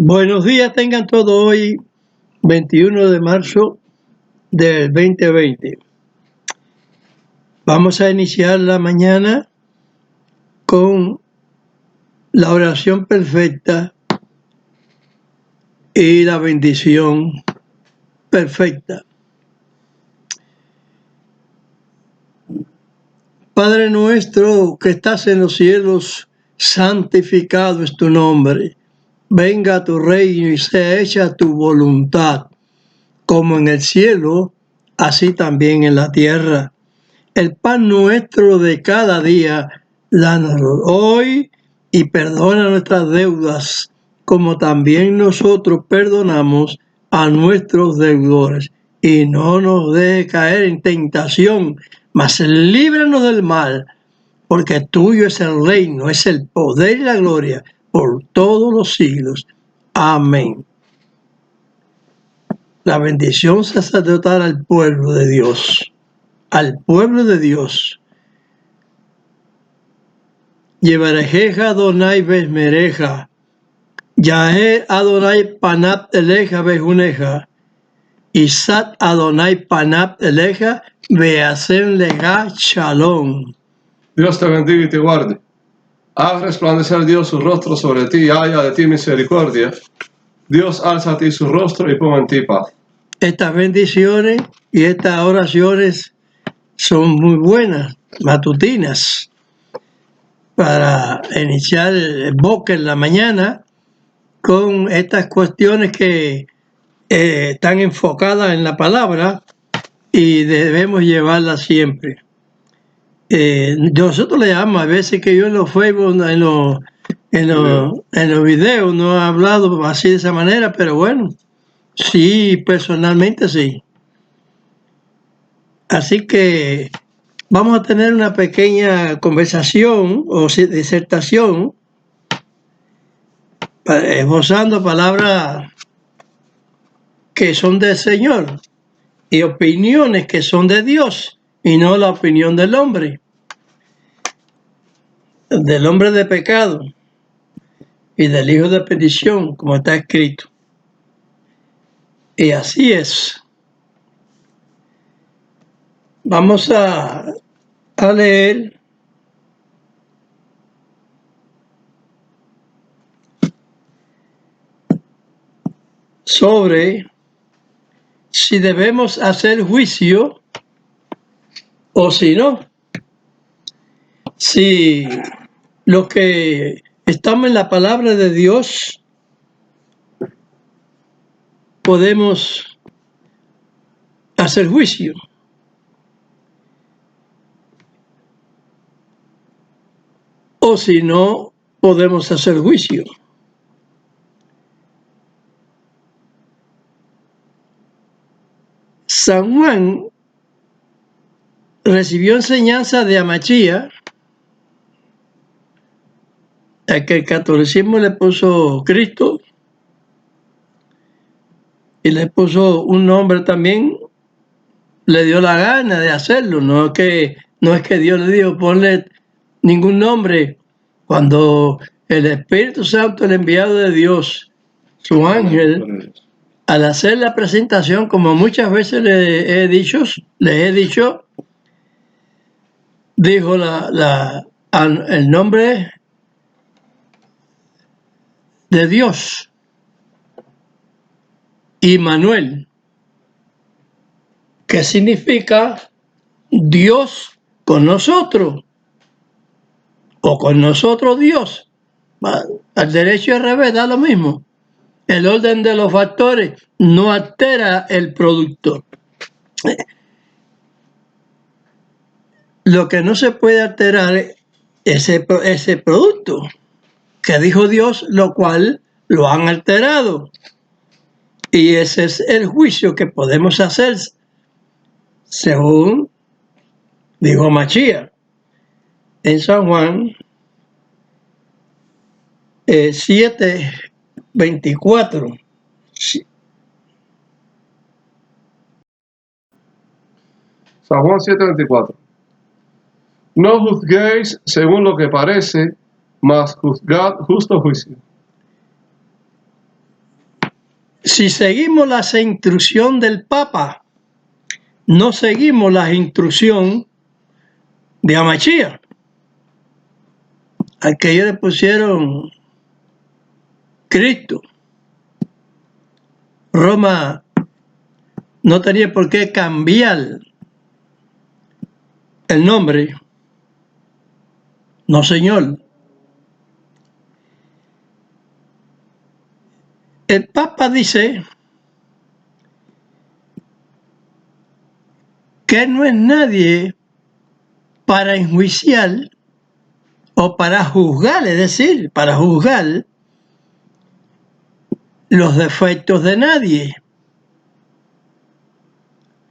Buenos días, tengan todos hoy, 21 de marzo del 2020. Vamos a iniciar la mañana con la oración perfecta y la bendición perfecta. Padre nuestro que estás en los cielos, santificado es tu nombre. Venga a tu reino y sea hecha tu voluntad, como en el cielo, así también en la tierra. El pan nuestro de cada día, dánoslo hoy y perdona nuestras deudas, como también nosotros perdonamos a nuestros deudores. Y no nos dejes caer en tentación, mas líbranos del mal, porque tuyo es el reino, es el poder y la gloria por todos los siglos. Amén. La bendición sacerdotal al pueblo de Dios. Al pueblo de Dios. Yevarejeja Adonai Besmereja, Yahe Adonai Panap Eleja Bejuneja, Isat Adonai Panap Eleja Beasen Lega Shalom. Dios te bendiga y te guarde. Haz resplandecer Dios su rostro sobre ti y haya de ti misericordia. Dios alza a ti su rostro y ponga en ti paz. Estas bendiciones y estas oraciones son muy buenas, matutinas, para iniciar el boque en la mañana con estas cuestiones que están enfocadas en la palabra y debemos llevarlas siempre. Nosotros le llamamos, a veces que yo en los Facebook, en los videos no he hablado así de esa manera, pero bueno, sí, personalmente sí. Así que vamos a tener una pequeña conversación o disertación esbozando palabras que son del Señor y opiniones que son de Dios y no la opinión del hombre de pecado y del hijo de perdición, como está escrito. Y así es. Vamos a leer sobre si debemos hacer juicio o si no. Si los que estamos en la palabra de Dios podemos hacer juicio. O si no, podemos hacer juicio. San Juan recibió enseñanza de Amachía, a que el catolicismo le puso Cristo y le puso un nombre también, le dio la gana de hacerlo, no es que Dios le dijo ponle ningún nombre. Cuando el Espíritu Santo, el enviado de Dios, su ángel, al hacer la presentación, como muchas veces les he dicho, dijo el nombre de Dios, Immanuel, que significa Dios con nosotros, o con nosotros Dios. Al derecho y al revés da lo mismo. El orden de los factores no altera el producto. Lo que no se puede alterar es ese producto que dijo Dios, lo cual lo han alterado. Y ese es el juicio que podemos hacer según dijo Machía en San Juan 7:24. San Juan 7:24. No juzguéis según lo que parece, mas juzgad justo juicio. Si seguimos las instrucciones del Papa, no seguimos la instrucción de Amachía. Al que ellos le pusieron Cristo. Roma no tenía por qué cambiar el nombre. No, señor. El Papa dice que no es nadie para enjuiciar o para juzgar, es decir, para juzgar los defectos de nadie.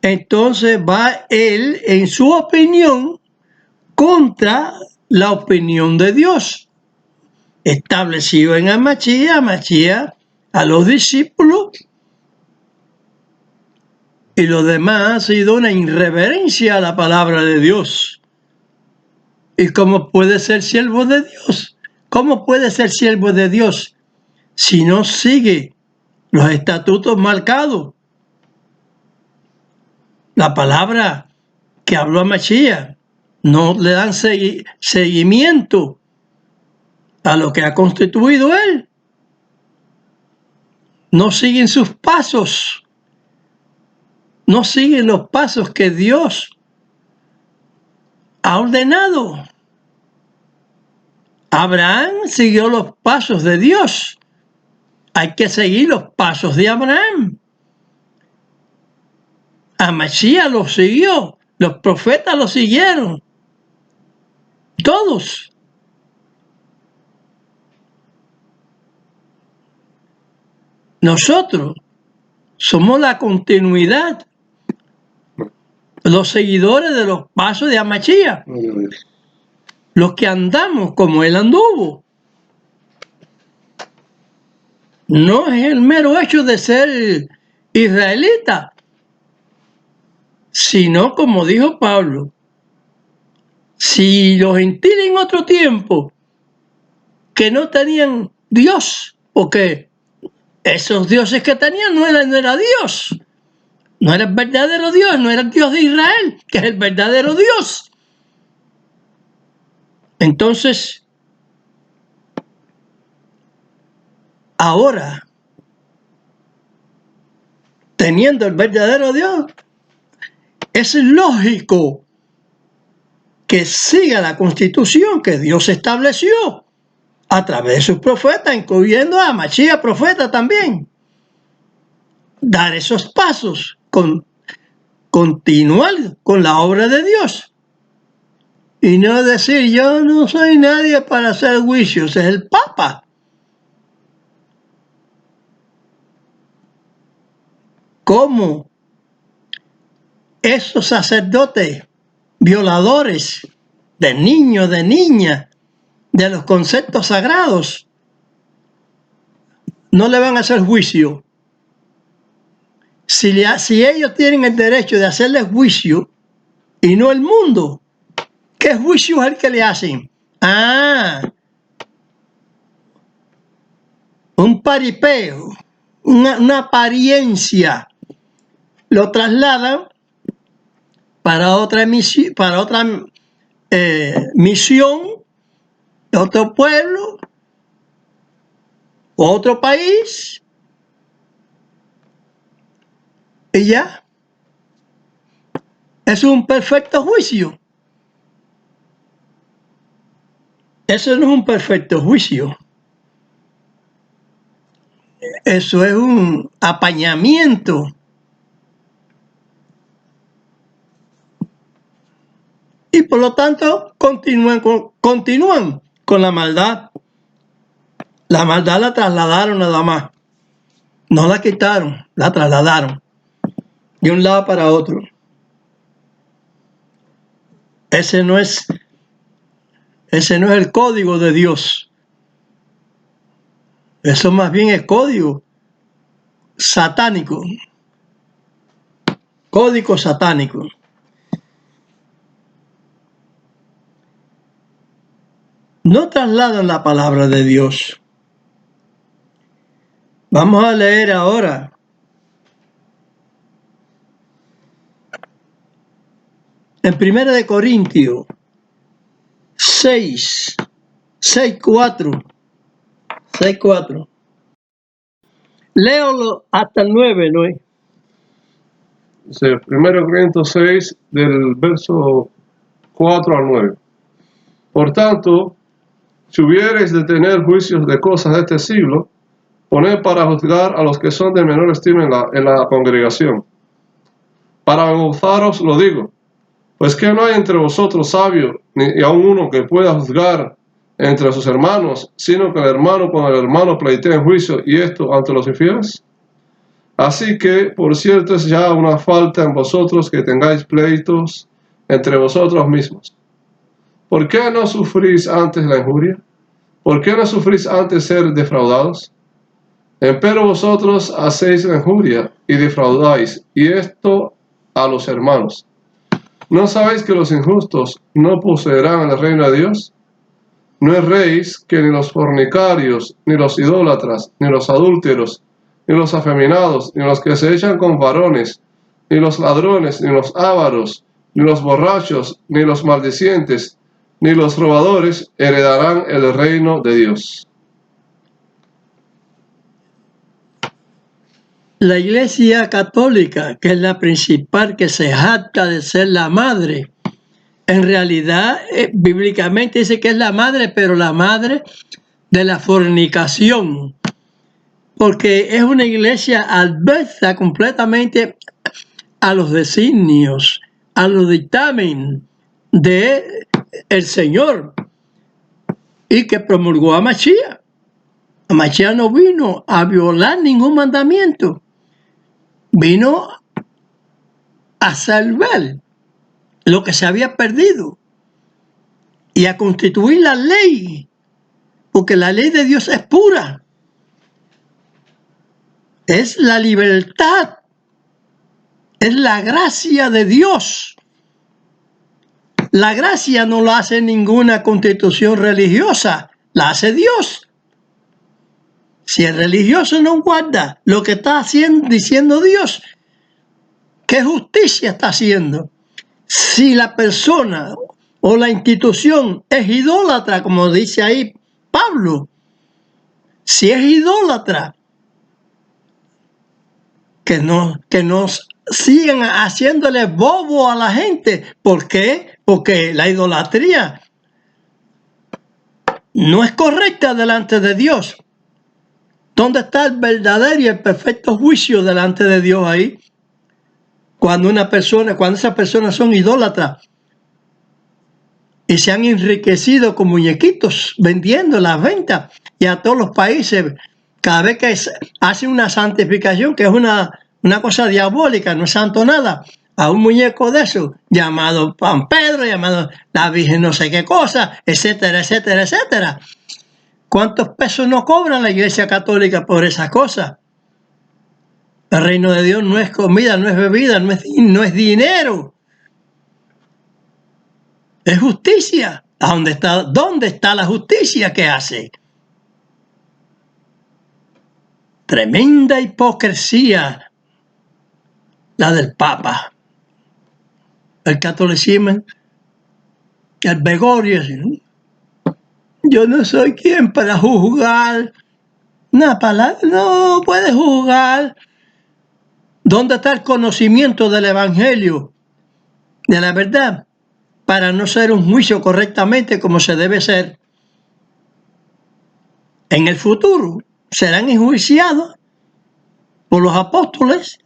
Entonces va él, en su opinión, contra la opinión de Dios, establecido en Amachía, a los discípulos, y lo demás ha sido una irreverencia a la palabra de Dios. ¿Y cómo puede ser siervo de Dios? ¿Cómo puede ser siervo de Dios si no sigue los estatutos marcados? La palabra que habló Amachía, no le dan seguimiento a lo que ha constituido él. No siguen sus pasos. No siguen los pasos que Dios ha ordenado. Abraham siguió los pasos de Dios. Hay que seguir los pasos de Abraham. Amachía los siguió. Los profetas lo siguieron. Todos. Nosotros somos la continuidad, los seguidores de los pasos de Amachía, los que andamos como él anduvo. No es el mero hecho de ser israelita, sino, como dijo Pablo, si los gentiles en otro tiempo que no tenían Dios, porque esos dioses que tenían no era Dios, no era el verdadero Dios, no era el Dios de Israel, que es el verdadero Dios. Entonces, ahora, teniendo el verdadero Dios, es lógico que siga la constitución que Dios estableció a través de sus profetas, incluyendo a Amachía, profeta también. Dar esos pasos, continuar con la obra de Dios. Y no decir, yo no soy nadie para hacer juicios, es el Papa. ¿Cómo esos sacerdotes violadores de niños, de niñas, de los conceptos sagrados, no le van a hacer juicio? Si ellos tienen el derecho de hacerle juicio y no el mundo, ¿qué juicio es el que le hacen? Un paripeo, una apariencia. Lo trasladan para otra misión, de otro pueblo, otro país, y ya. Es un perfecto juicio. Eso no es un perfecto juicio. Eso es un apañamiento. Y por lo tanto continúan con la maldad. La maldad la trasladaron nada más. No la quitaron, la trasladaron de un lado para otro. Ese no es el código de Dios. Eso más bien es código satánico. Código satánico. No trasladan la palabra de Dios. Vamos a leer ahora En 1 Corintios 6:4. Léalo hasta el 9, ¿no es? 1 Corintios 6, del verso 4 al 9. Por tanto, si hubiereis de tener juicios de cosas de este siglo, poned para juzgar a los que son de menor estima en la congregación. Para gozaros lo digo, pues que no hay entre vosotros sabio, ni aun uno que pueda juzgar entre sus hermanos, sino que el hermano con el hermano pleitea en juicio, y esto ante los infieles. Así que, por cierto, es ya una falta en vosotros que tengáis pleitos entre vosotros mismos. ¿Por qué no sufrís antes la injuria? ¿Por qué no sufrís antes ser defraudados? Empero vosotros hacéis la injuria y defraudáis, y esto a los hermanos. ¿No sabéis que los injustos no poseerán el reino de Dios? No erréis que ni los fornicarios, ni los idólatras, ni los adúlteros, ni los afeminados, ni los que se echan con varones, ni los ladrones, ni los ávaros, ni los borrachos, ni los maldicientes, ni los robadores heredarán el reino de Dios. La Iglesia Católica, que es la principal, que se jacta de ser la madre, en realidad, bíblicamente dice que es la madre, pero la madre de la fornicación, porque es una iglesia adversa completamente a los designios, a los dictamen de el Señor, y que promulgó a Mashiach. Mashiach no vino a violar ningún mandamiento, vino a salvar lo que se había perdido y a constituir la ley, porque la ley de Dios es pura, es la libertad, es la gracia de Dios. La gracia no la hace ninguna constitución religiosa, la hace Dios. Si el religioso no guarda lo que está diciendo Dios, ¿qué justicia está haciendo? Si la persona o la institución es idólatra, como dice ahí Pablo, si es idólatra, que no sigan haciéndole bobo a la gente. ¿Por qué? Porque la idolatría no es correcta delante de Dios. ¿Dónde está el verdadero y el perfecto juicio delante de Dios ahí? Cuando esas personas son idólatras y se han enriquecido con muñequitos, vendiendo las ventas, y a todos los países, cada vez que hace una santificación, que es una cosa diabólica, no es santo nada, a un muñeco de eso, llamado San Pedro, llamado la Virgen no sé qué cosa, etcétera, etcétera, etcétera. ¿Cuántos pesos no cobran la Iglesia Católica por esas cosas? El reino de Dios no es comida, no es bebida, no es dinero. Es justicia. ¿Dónde está la justicia que hace? Tremenda hipocresía la del Papa. El catolicismo, el Begorio. Yo no soy quien para juzgar. Una palabra, no puede juzgar. ¿Dónde está el conocimiento del Evangelio, de la verdad, para no ser un juicio correctamente como se debe ser? En el futuro serán enjuiciados por los apóstoles.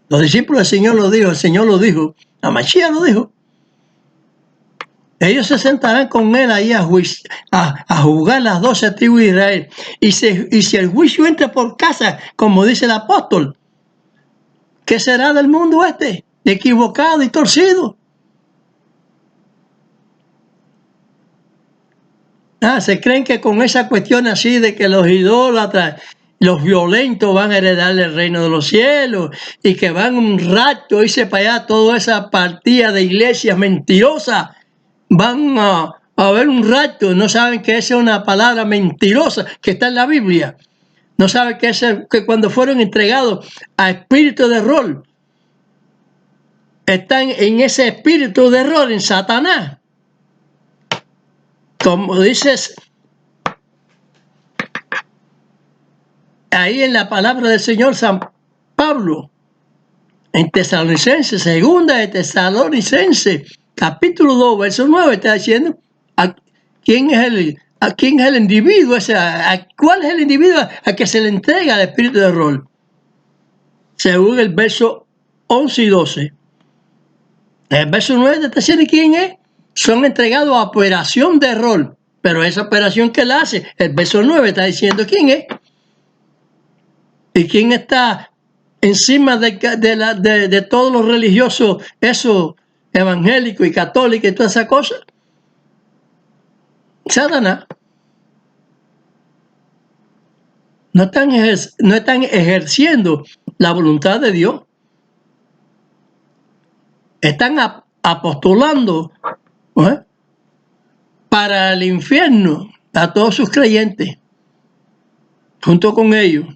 Los discípulos del Señor lo dijo, el Señor lo dijo, la Mashiach lo dijo. Ellos se sentarán con él ahí a juzgar las 12 tribus de Israel. Y si el juicio entra por casa, como dice el apóstol, ¿qué será del mundo equivocado y torcido? Se creen que con esa cuestión así de que los idólatras, los violentos van a heredar el reino de los cielos y que van un rato a irse para allá, toda esa partida de iglesias mentirosas, van a ver un rato, no saben que esa es una palabra mentirosa que está en la Biblia. No saben que cuando fueron entregados a espíritu de error, están en ese espíritu de error, en Satanás. Como dices ahí en la palabra del Señor San Pablo, en Tesalonicenses, segunda de Tesalonicenses, capítulo 2, verso 9, está diciendo a quién es el individuo, cuál es el individuo a que se le entrega el espíritu de error. Según el verso 11 y 12. El verso 9 te está diciendo quién es. Son entregados a operación de error. Pero esa operación que él hace, el verso 9 está diciendo quién es. ¿Y quién está encima de todos los religiosos, esos evangélicos y católicos y todas esas cosas? Satanás. No están ejerciendo la voluntad de Dios. Están apostolando para el infierno a todos sus creyentes, junto con ellos.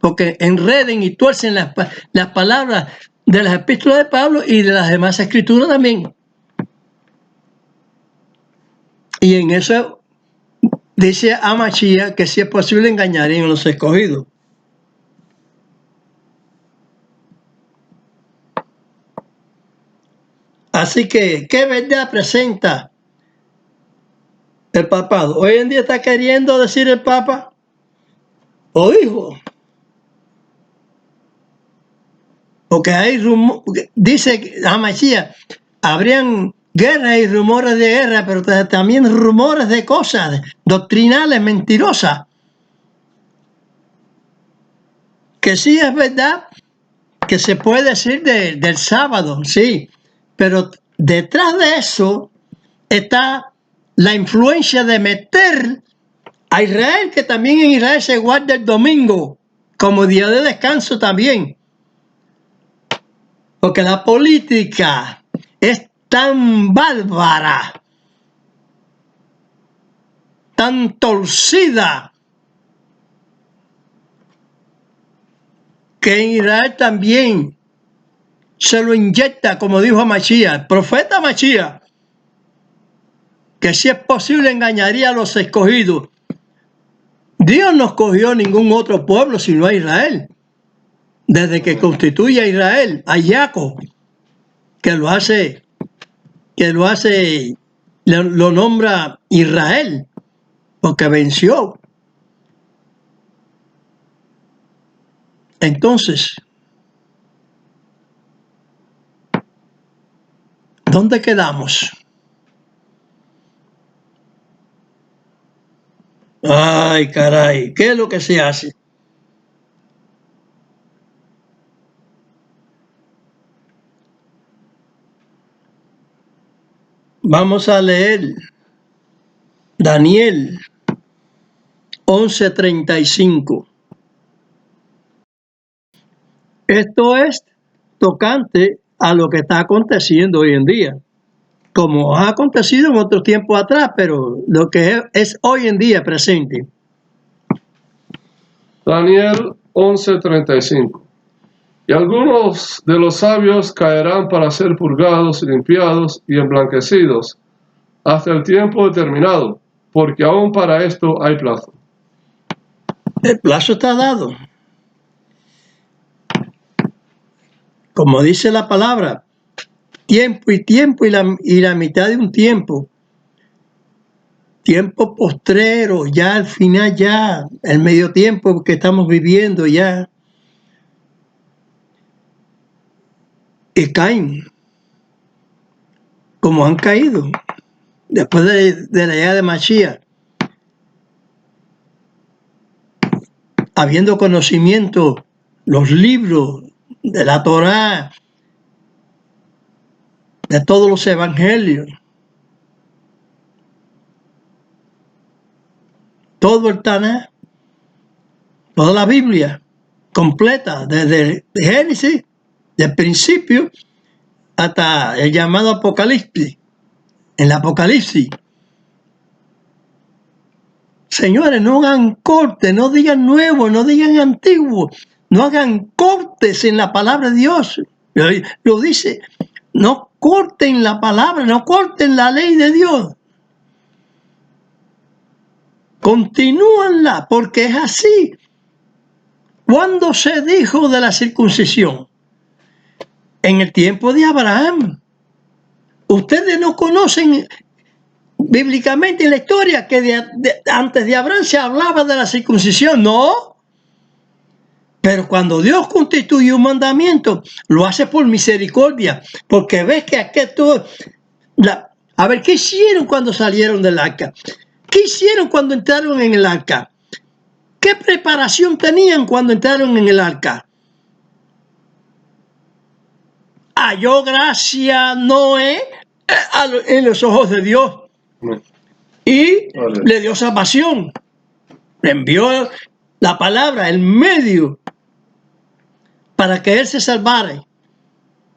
Porque enreden y tuercen las palabras de las epístolas de Pablo y de las demás escrituras también. Y en eso dice Amachía que si es posible engañarían a los escogidos. Así que, ¿qué verdad presenta el papado? Hoy en día está queriendo decir el Papa, o hijo, porque hay dice Amachía, habrían guerras y rumores de guerra, pero también rumores de cosas doctrinales mentirosas. Que sí es verdad que se puede decir del sábado, sí, pero detrás de eso está la influencia de meter a Israel, que también en Israel se guarda el domingo como día de descanso también. Porque la política es tan bárbara, tan torcida, que en Israel también se lo inyecta, como dijo Machía, el profeta Machía, que si es posible engañaría a los escogidos. Dios no escogió ningún otro pueblo sino a Israel. Desde que constituye a Israel, a Jacob, que lo nombra Israel, porque venció. Entonces, ¿dónde quedamos? Ay, caray, ¿qué es lo que se hace? Vamos a leer Daniel 11:35. Esto es tocante a lo que está aconteciendo hoy en día, como ha acontecido en otros tiempos atrás, pero lo que es hoy en día presente. Daniel 11:35. Y algunos de los sabios caerán para ser purgados, limpiados y emblanquecidos hasta el tiempo determinado, porque aún para esto hay plazo. El plazo está dado. Como dice la palabra, tiempo y tiempo y la mitad de un tiempo. Tiempo postrero, ya al final, ya el medio tiempo que estamos viviendo ya. Y caen, como han caído, después de la llegada de Mashiach. Habiendo conocimiento, los libros de la Torá, de todos los evangelios, todo el Taná, toda la Biblia completa, desde Génesis, del principio, hasta el llamado Apocalipsis. En el Apocalipsis, señores, no hagan corte, no digan nuevo, no digan antiguo, no hagan cortes en la palabra de Dios. Lo dice, no corten la palabra, no corten la ley de Dios. Continúanla, porque es así. ¿Cuándo se dijo de la circuncisión? En el tiempo de Abraham. Ustedes no conocen bíblicamente en la historia que antes de Abraham se hablaba de la circuncisión, no. Pero cuando Dios constituye un mandamiento, lo hace por misericordia, porque ves que aquí todo... A ver, ¿qué hicieron cuando salieron del arca? ¿Qué hicieron cuando entraron en el arca? ¿Qué preparación tenían cuando entraron en el arca? Halló gracia Noé en los ojos de Dios y le dio salvación. Le envió la palabra, el medio, para que él se salvara.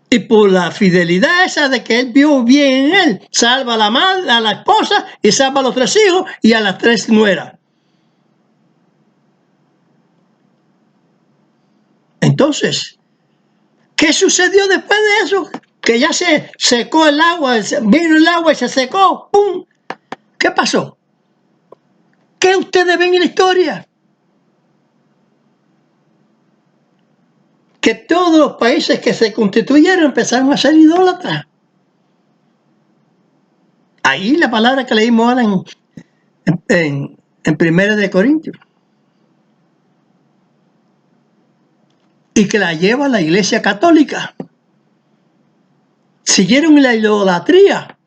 Y por la fidelidad esa de que él vio bien en él, salva a la madre, a la esposa, y salva a los 3 hijos y a las 3 nueras. Entonces, ¿qué sucedió después de eso? Que ya se secó el agua, vino el agua y se secó. ¡Pum! ¿Qué pasó? ¿Qué ustedes ven en la historia? Que todos los países que se constituyeron empezaron a ser idólatras. Ahí la palabra que leímos ahora en 1 de Corintios. Y que la lleva la Iglesia Católica. Siguieron la idolatría.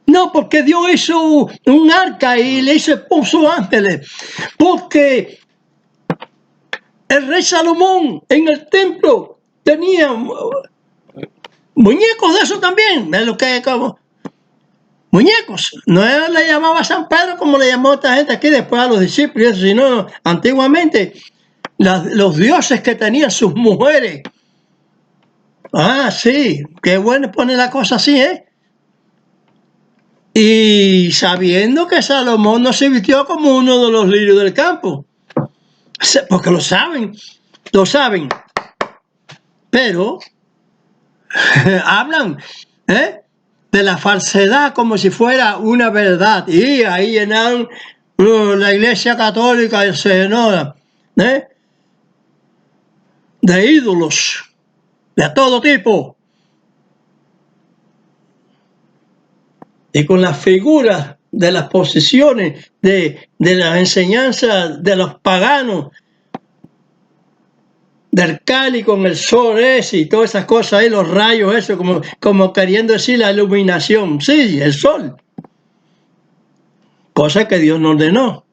No, porque Dios hizo un arca y le puso ángeles. Porque el rey Salomón en el templo tenía muñecos de eso también. ¿Ves lo que es como? Muñecos. No le llamaba a San Pedro como le llamó a esta gente aquí después a los discípulos, sino antiguamente los dioses que tenían sus mujeres. Ah, sí, qué bueno poner la cosa así, ¿eh? Y sabiendo que Salomón no se vistió como uno de los lirios del campo, porque lo saben, pero hablan de la falsedad como si fuera una verdad, y ahí llenaron la Iglesia Católica y se llenó de ídolos de todo tipo. Y con las figuras de las posesiones, de las enseñanzas de los paganos, del Cali con el sol ese y todas esas cosas ahí, los rayos, eso, como queriendo decir la iluminación. Sí, el sol. Cosa que Dios no ordenó.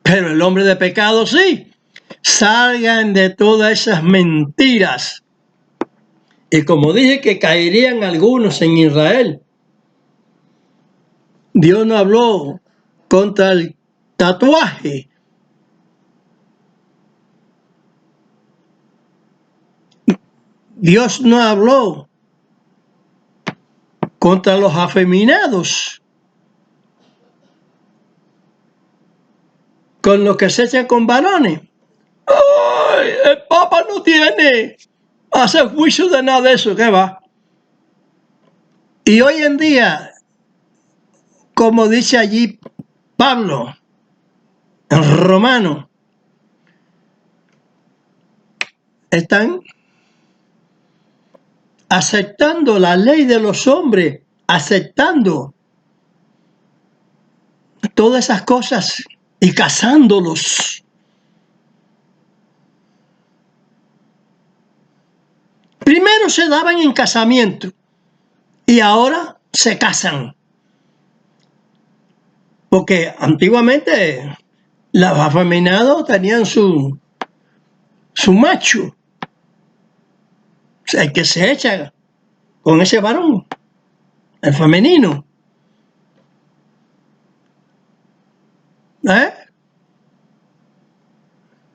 Pero el hombre de pecado sí. Salgan de todas esas mentiras. Y como dije que caerían algunos en Israel, Dios no habló contra el tatuaje. Dios no habló contra los afeminados, con los que se echan con varones. ¡Ay! El Papa no tiene hacer juicio de nada de eso, ¿qué va? Y hoy en día, como dice allí Pablo, en Romano, están aceptando la ley de los hombres, aceptando todas esas cosas y casándolos. Primero se daban en casamiento y ahora se casan. Porque antiguamente los afeminados tenían su macho. O sea, el que se echa con ese varón, el femenino.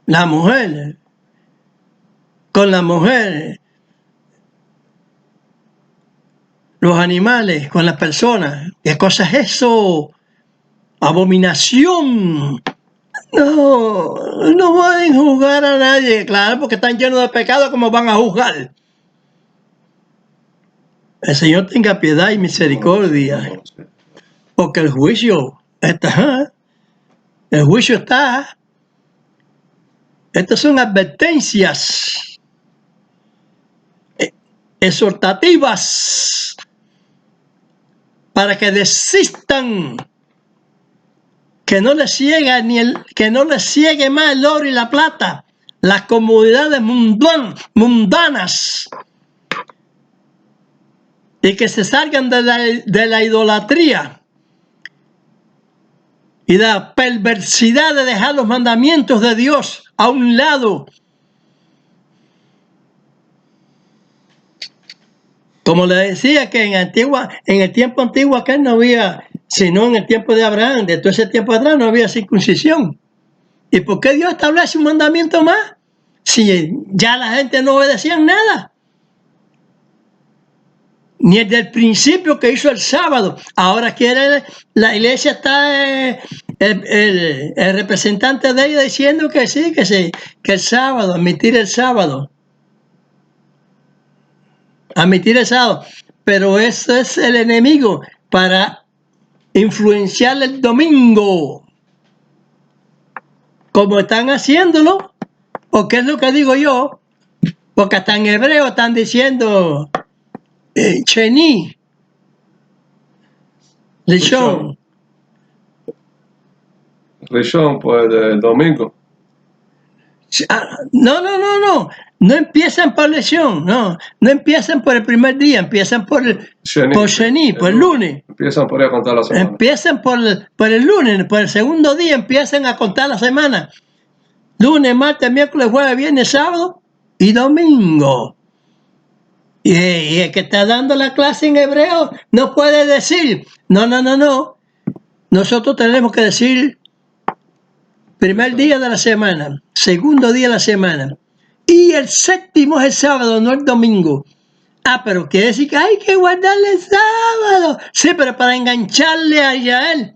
La mujer, con la mujer, los animales, con las personas. ¿Qué cosa es eso? Abominación No pueden juzgar a nadie, claro, porque están llenos de pecado, ¿cómo van a juzgar? El Señor tenga piedad y misericordia, porque el juicio está. Estas son advertencias exhortativas para que desistan, que no les ciegue más el oro y la plata, las comodidades mundanas, y que se salgan de la idolatría y de la perversidad de dejar los mandamientos de Dios a un lado. Como le decía que en el tiempo antiguo acá no había, sino en el tiempo de Abraham, de todo ese tiempo atrás no había circuncisión. ¿Y por qué Dios establece un mandamiento más? Si ya la gente no obedecía nada. Ni el del principio que hizo el sábado. Ahora quiere, la iglesia está, el representante de ella diciendo que sí, que el sábado, admitir el sábado. Pero eso es el enemigo para influenciar el domingo, como están haciéndolo, o qué es lo que digo yo, porque hasta en hebreo están diciendo Sheni, Rishon. Rishon, pues del domingo. No empiezan por lesión, no empiezan por el primer día, empiezan por Sheni, por el lunes. Empiezan por ahí a contar la semana. Empiezan por el lunes, por el segundo día empiezan a contar la semana. Lunes, martes, miércoles, jueves, viernes, sábado y domingo. Y el que está dando la clase en hebreo no puede decir, no. Nosotros tenemos que decir primer día de la semana, segundo día de la semana. Y el séptimo es el sábado, no el domingo. Pero quiere decir que hay que guardarle el sábado. Sí, pero para engancharle a Israel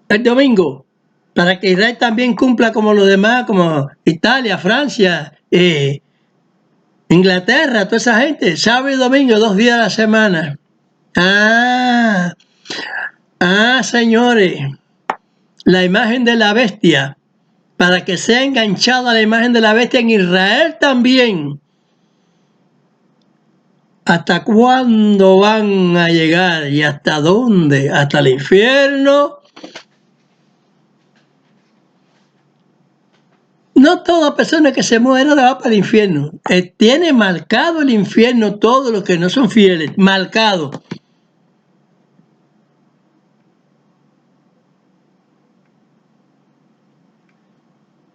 el domingo, para que Israel también cumpla como los demás, como Italia, Francia, Inglaterra, toda esa gente, sábado y domingo, 2 días a la semana. Señores, la imagen de la bestia, para que sea enganchada la imagen de la bestia en Israel también. ¿Hasta cuándo van a llegar y hasta dónde? ¿Hasta el infierno? No toda persona que se muera va para el infierno. Tiene marcado el infierno todos los que no son fieles, marcado.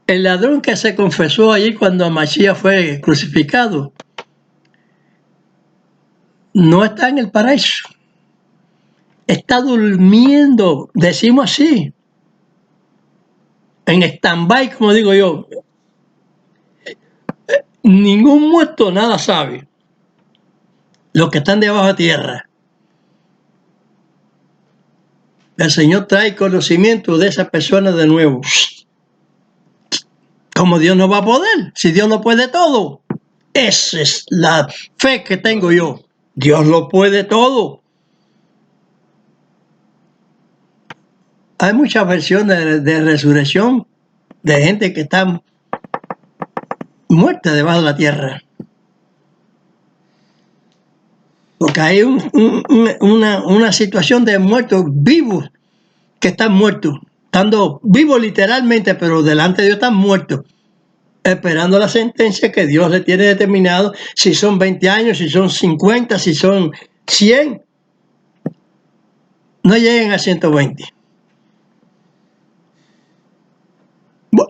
El ladrón que se confesó allí cuando Mashiach fue crucificado no está en el paraíso. Está durmiendo, decimos así, en stand-by, como digo yo. Ningún muerto nada sabe. Los que están debajo de tierra. El Señor trae conocimiento de esa persona de nuevo. Como Dios no va a poder, si Dios lo puede todo. Esa es la fe que tengo yo. Dios lo puede todo. Hay muchas versiones de resurrección de gente que está muerta debajo de la tierra. Porque hay una situación de muertos vivos que están muertos, estando vivos literalmente, pero delante de Dios están muertos, esperando la sentencia que Dios le tiene determinado, si son 20 años, si son 50, si son 100, no lleguen a 120.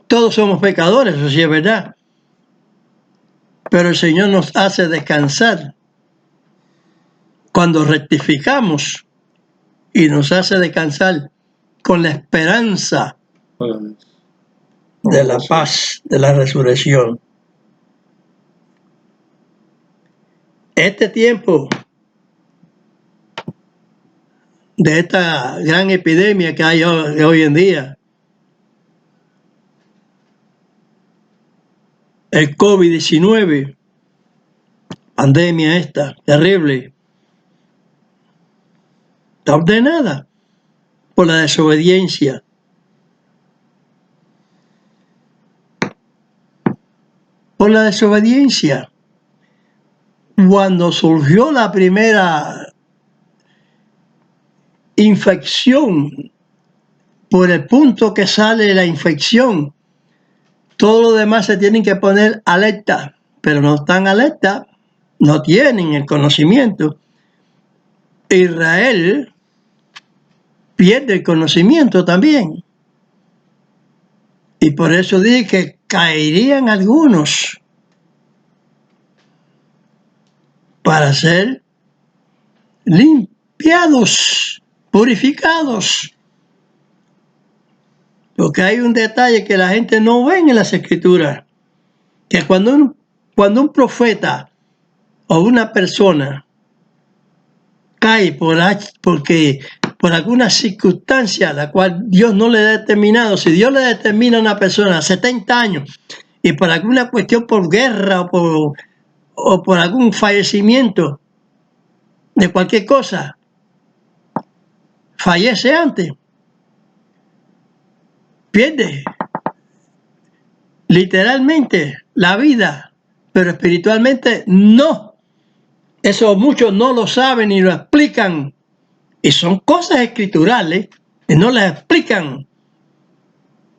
Todos somos pecadores, eso sí es verdad, pero el Señor nos hace descansar cuando rectificamos y nos hace descansar con la esperanza de la paz, de la resurrección. Este tiempo de esta gran epidemia que hay hoy en día, el COVID-19, pandemia esta, terrible, está ordenada por la desobediencia. Por la desobediencia. Cuando surgió la primera infección, por el punto que sale la infección, todos los demás se tienen que poner alerta, pero no están alerta, no tienen el conocimiento. Israel pierde el conocimiento también. Y por eso dije que caerían algunos para ser limpiados, purificados. Porque hay un detalle que la gente no ve en las Escrituras, que cuando un profeta o una persona cae porque por alguna circunstancia la cual Dios no le ha determinado, si Dios le determina a una persona 70 años y por alguna cuestión, por guerra o por algún fallecimiento de cualquier cosa, fallece antes, pierde literalmente la vida, pero espiritualmente no. Eso muchos no lo saben ni lo explican. Y son cosas escriturales y no las explican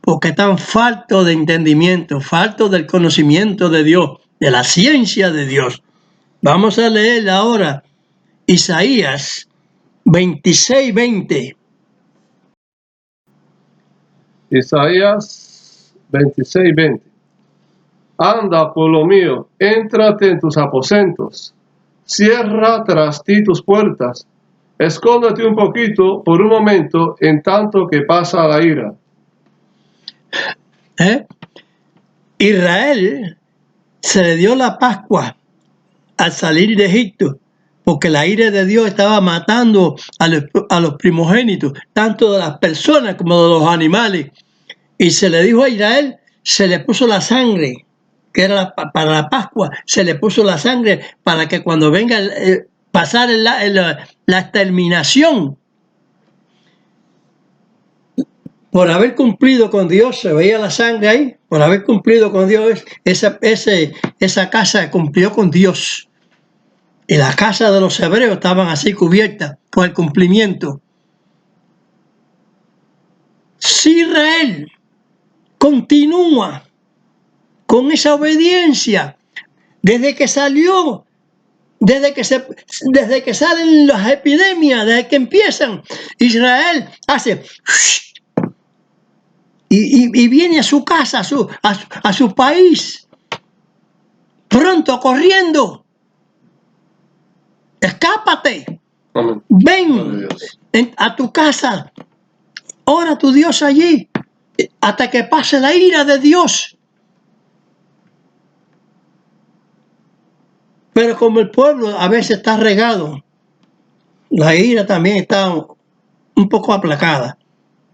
porque están faltos de entendimiento, faltos del conocimiento de Dios, de la ciencia de Dios. Vamos a leer ahora Isaías 26:20. Isaías 26:20. Anda, pueblo mío, éntrate en tus aposentos, cierra tras ti tus puertas, escóndete un poquito por un momento en tanto que pasa la ira. Israel se le dio la Pascua al salir de Egipto, porque la ira de Dios estaba matando a los primogénitos, tanto de las personas como de los animales. Y se le dijo a Israel, se le puso la sangre, que era para la Pascua, se le puso la sangre para que cuando venga pasar la exterminación, por haber cumplido con Dios, se veía la sangre ahí, por haber cumplido con Dios, esa casa cumplió con Dios. Y las casas de los hebreos estaban así cubiertas por el cumplimiento. Si Israel continúa con esa obediencia, desde que salió, desde que salen las epidemias, desde que empiezan, Israel hace y viene a su casa, a su país, pronto, corriendo. Escápate. Amén. Ven a tu casa. Ora a tu Dios allí hasta que pase la ira de Dios. Pero como el pueblo a veces está regado, la ira también está un poco aplacada.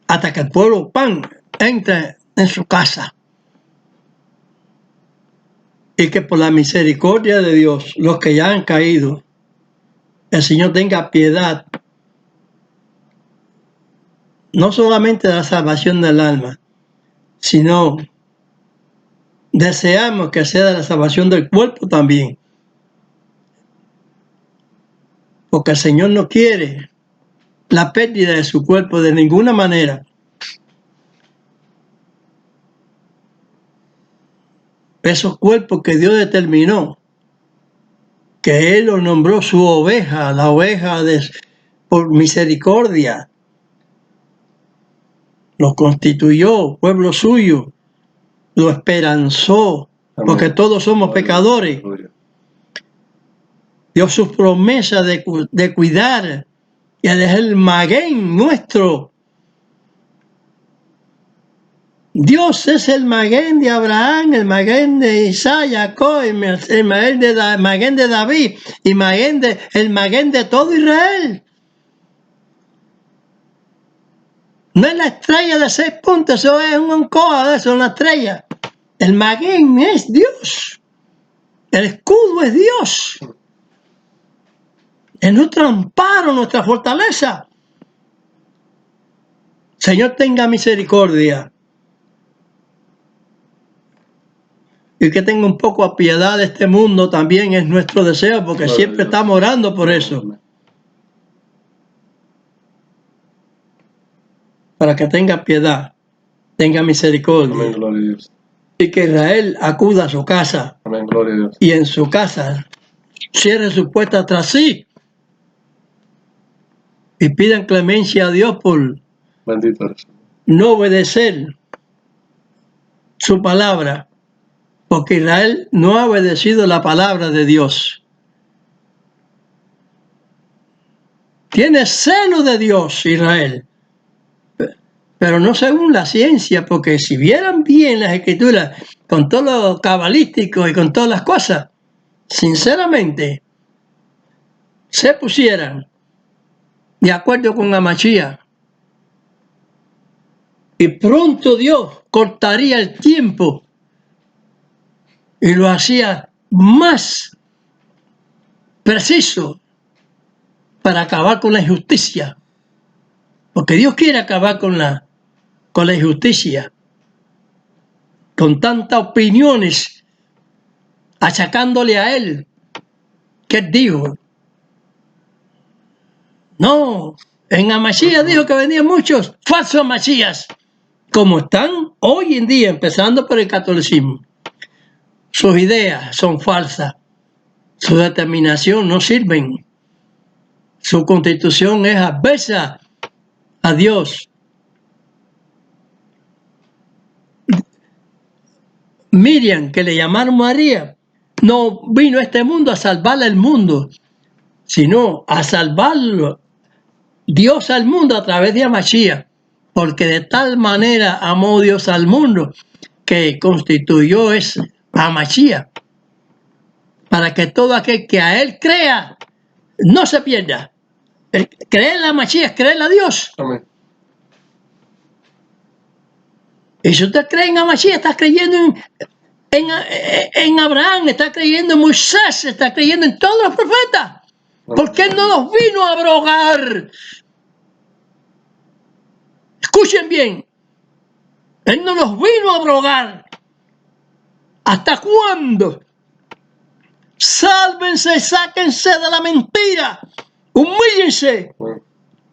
Hasta que el pueblo, entre en su casa. Y que por la misericordia de Dios, los que ya han caído, el Señor tenga piedad, no solamente de la salvación del alma, sino deseamos que sea de la salvación del cuerpo también. Porque el Señor no quiere la pérdida de su cuerpo de ninguna manera. Esos cuerpos que Dios determinó, que Él los nombró su oveja, la oveja por misericordia, lo constituyó pueblo suyo, lo esperanzó, porque todos somos pecadores. Dio sus promesas de cuidar y de dejar el magén nuestro. Dios es el magén de Abraham, el magén de Isaac, Jacob, el magén de David y el magén de todo Israel. No es la estrella de 6 puntos, eso es un coa, eso es una estrella. El magén es Dios. El escudo es Dios. Es nuestro amparo, nuestra fortaleza. Señor, tenga misericordia. Y que tenga un poco de piedad de este mundo también es nuestro deseo, porque Gloria siempre a Dios. estamos orando por eso. Para que tenga piedad, tenga Amén, misericordia. gloria a Dios. Y que Israel acuda a su casa Amén, gloria a Dios. y en su casa cierre su puerta tras sí y pidan clemencia a Dios por Bendito eres. no obedecer su palabra, porque Israel no ha obedecido la palabra de Dios. Tiene celo de Dios Israel, pero no según la ciencia, porque si vieran bien las escrituras, con todo lo cabalístico y con todas las cosas, sinceramente, se pusieran de acuerdo con Amachía, y pronto Dios cortaría el tiempo y lo hacía más preciso para acabar con la injusticia, porque Dios quiere acabar con la injusticia, con tantas opiniones, achacándole a Él, que Él dijo. No, en Amachías dijo que venían muchos falsos Amachías, como están hoy en día, empezando por el catolicismo. Sus ideas son falsas, su determinación no sirven, su constitución es adversa a Dios. Miriam, que le llamaron María, no vino a este mundo a salvar al mundo, sino a salvarlo Dios al mundo a través de Amachía, porque de tal manera amó Dios al mundo que constituyó a Amachía, para que todo aquel que a Él crea no se pierda. Creer en la Amachía es creer a Dios. Amén. Y si usted cree en Amachía, está creyendo en Abraham, está creyendo en Moisés, está creyendo en todos los profetas. Porque Él no los vino a abrogar. Escuchen bien. Él no los vino a abrogar. ¿Hasta cuándo? Sálvense, sáquense de la mentira. Humíllense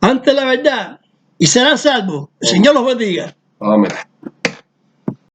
ante la verdad y serán salvos. El Señor los bendiga. Amén.